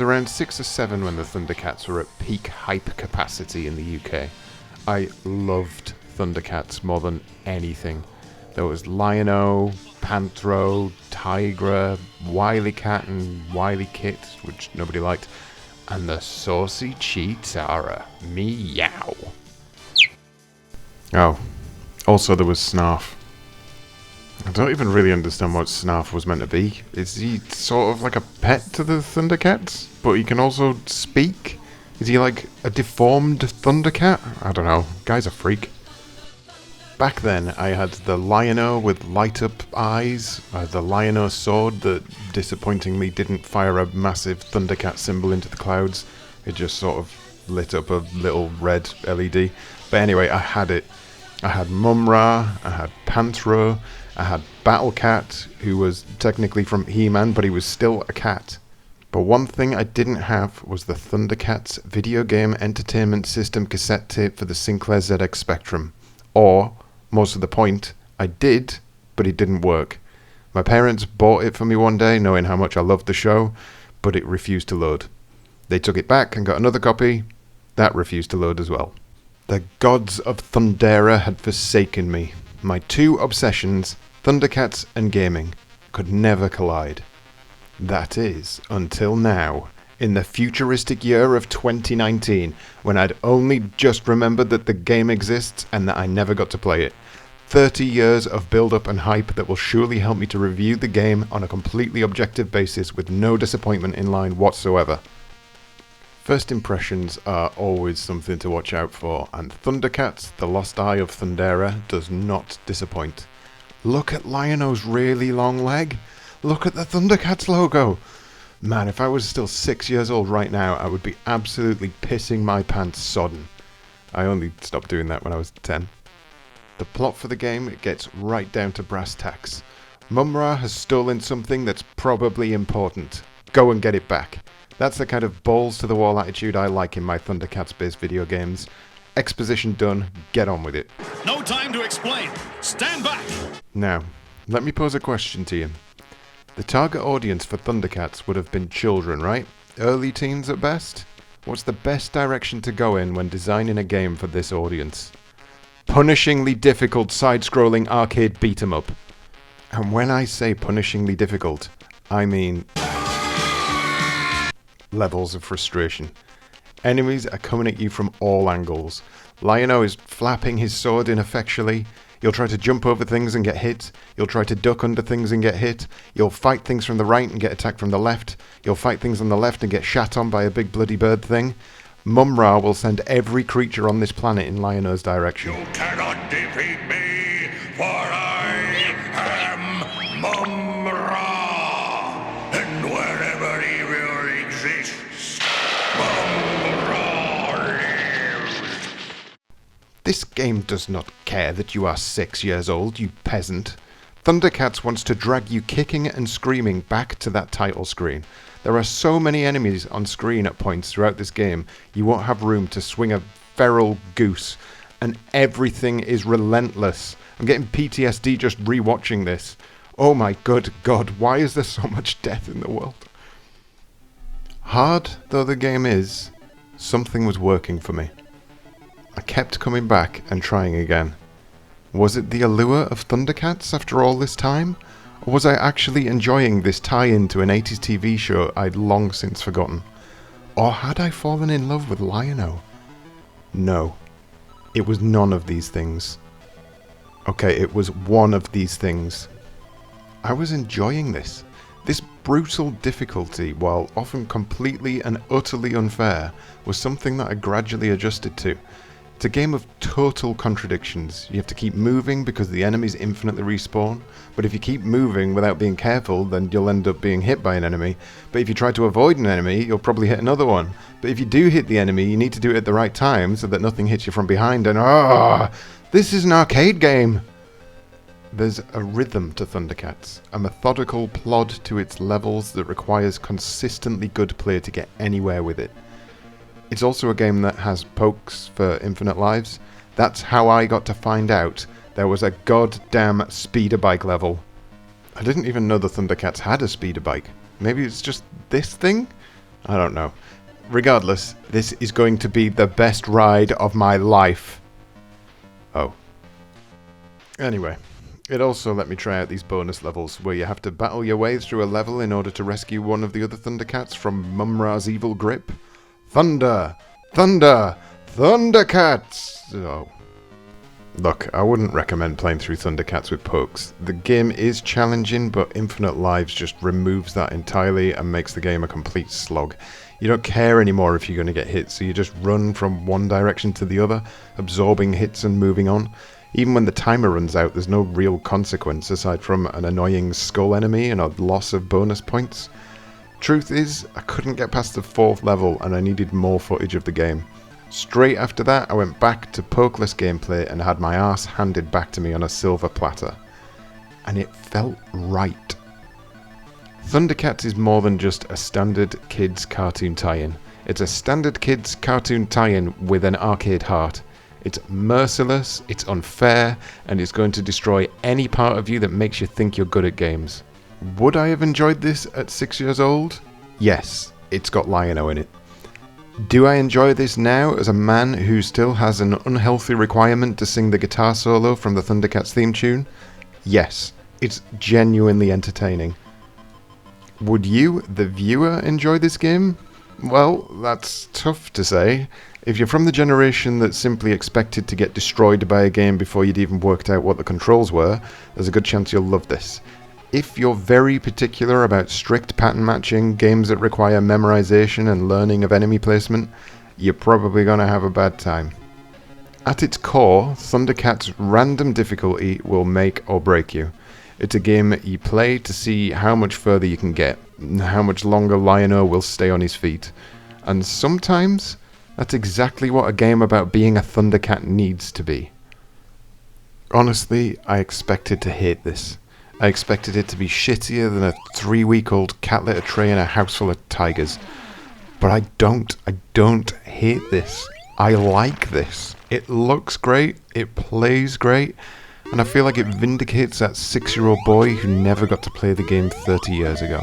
was around 6 or 7 when the ThunderCats were at peak hype capacity in the UK. I loved ThunderCats more than anything. There was Lion-O, Panthro, Tigra, Wily Cat and Wily Kit, which nobody liked, and the saucy Cheetara. Meow. Oh, also there was Snarf. I don't even really understand what Snarf was meant to be. Is he sort of like a pet to the ThunderCats? But he can also speak? Is he like a deformed Thundercat? I don't know. Guy's a freak. Back then, I had the Lion-O with light-up eyes, the Lion-O sword that disappointingly didn't fire a massive Thundercat symbol into the clouds. It just sort of lit up a little red LED. But anyway, I had it. I had Mumra, I had Panthro, I had Battlecat, who was technically from He-Man, but he was still a cat. But one thing I didn't have was the ThunderCats Video Game Entertainment System cassette tape for the Sinclair ZX Spectrum. Or, most of the point, I did, but it didn't work. My parents bought it for me one day, knowing how much I loved the show, but it refused to load. They took it back and got another copy. That refused to load as well. The gods of Thundera had forsaken me. My two obsessions, ThunderCats and gaming, could never collide. That is, until now, in the futuristic year of 2019, when I'd only just remembered that the game exists and that I never got to play it. 30 years of build-up and hype that will surely help me to review the game on a completely objective basis with no disappointment in line whatsoever. First impressions are always something to watch out for, and ThunderCats, the Lost Eye of Thundera, does not disappoint. Look at Lion-O's really long leg. Look at the ThunderCats logo. Man, if I was still 6 years old right now, I would be absolutely pissing my pants sodden. I only stopped doing that when I was 10. The plot for the game gets right down to brass tacks. Mumra has stolen something that's probably important. Go and get it back. That's the kind of balls-to-the-wall attitude I like in my ThunderCats-based video games. Exposition done, get on with it. No time to explain. Stand back! Now, let me pose a question to you. The target audience for ThunderCats would have been children, right? Early teens at best? What's the best direction to go in when designing a game for this audience? Punishingly difficult side-scrolling arcade beat-em-up. And when I say punishingly difficult, I mean levels of frustration. Enemies are coming at you from all angles. Lion-O is flapping his sword ineffectually. You'll try to jump over things and get hit. You'll try to duck under things and get hit. You'll fight things from the right and get attacked from the left. You'll fight things on the left and get shat on by a big bloody bird thing. Mumra will send every creature on this planet in Lion-O's direction. You cannot defeat me, for I am Mumra. And wherever evil exists, Mumra lives. This game does not care that you are 6 years old, you peasant. ThunderCats wants to drag you kicking and screaming back to that title screen. There are so many enemies on screen at points throughout this game, you won't have room to swing a feral goose. And everything is relentless. I'm getting PTSD just rewatching this. Oh my good god, why is there so much death in the world? Hard though the game is, something was working for me. I kept coming back and trying again. Was it the allure of ThunderCats after all this time? Or was I actually enjoying this tie-in to an 80s TV show I'd long since forgotten? Or had I fallen in love with Lion-O? No. It was none of these things. Okay, it was one of these things. I was enjoying this. This brutal difficulty, while often completely and utterly unfair, was something that I gradually adjusted to. It's a game of total contradictions. You have to keep moving because the enemies infinitely respawn, but if you keep moving without being careful, then you'll end up being hit by an enemy. But if you try to avoid an enemy, you'll probably hit another one. But if you do hit the enemy, you need to do it at the right time so that nothing hits you from behind, and this is an arcade game! There's a rhythm to ThunderCats, a methodical plod to its levels that requires consistently good play to get anywhere with it. It's also a game that has pokes for infinite lives. That's how I got to find out there was a goddamn speeder bike level. I didn't even know the ThunderCats had a speeder bike. Maybe it's just this thing? I don't know. Regardless, this is going to be the best ride of my life. Oh. Anyway, it also let me try out these bonus levels where you have to battle your way through a level in order to rescue one of the other ThunderCats from Mumra's evil grip. Thunder! Thunder! ThunderCats! Oh. Look, I wouldn't recommend playing through ThunderCats with pokes. The game is challenging, but Infinite Lives just removes that entirely and makes the game a complete slog. You don't care anymore if you're going to get hit, so you just run from one direction to the other, absorbing hits and moving on. Even when the timer runs out, there's no real consequence aside from an annoying skull enemy and a loss of bonus points. Truth is, I couldn't get past the 4th level and I needed more footage of the game. Straight after that, I went back to pokeless gameplay and had my arse handed back to me on a silver platter. And it felt right. ThunderCats is more than just a standard kids cartoon tie-in. It's a standard kids cartoon tie-in with an arcade heart. It's merciless, it's unfair, and it's going to destroy any part of you that makes you think you're good at games. Would I have enjoyed this at 6 years old? Yes, it's got Lion-O in it. Do I enjoy this now as a man who still has an unhealthy requirement to sing the guitar solo from the ThunderCats theme tune? Yes, it's genuinely entertaining. Would you, the viewer, enjoy this game? Well, that's tough to say. If you're from the generation that simply expected to get destroyed by a game before you'd even worked out what the controls were, there's a good chance you'll love this. If you're very particular about strict pattern matching, games that require memorization and learning of enemy placement, you're probably going to have a bad time. At its core, ThunderCats' random difficulty will make or break you. It's a game you play to see how much further you can get, how much longer Lion-O will stay on his feet. And sometimes, that's exactly what a game about being a ThunderCat needs to be. Honestly, I expected to hate this. I expected it to be shittier than a 3-week-old cat litter tray in a house full of tigers. But I don't hate this. I like this. It looks great, it plays great, and I feel like it vindicates that 6-year-old boy who never got to play the game 30 years ago.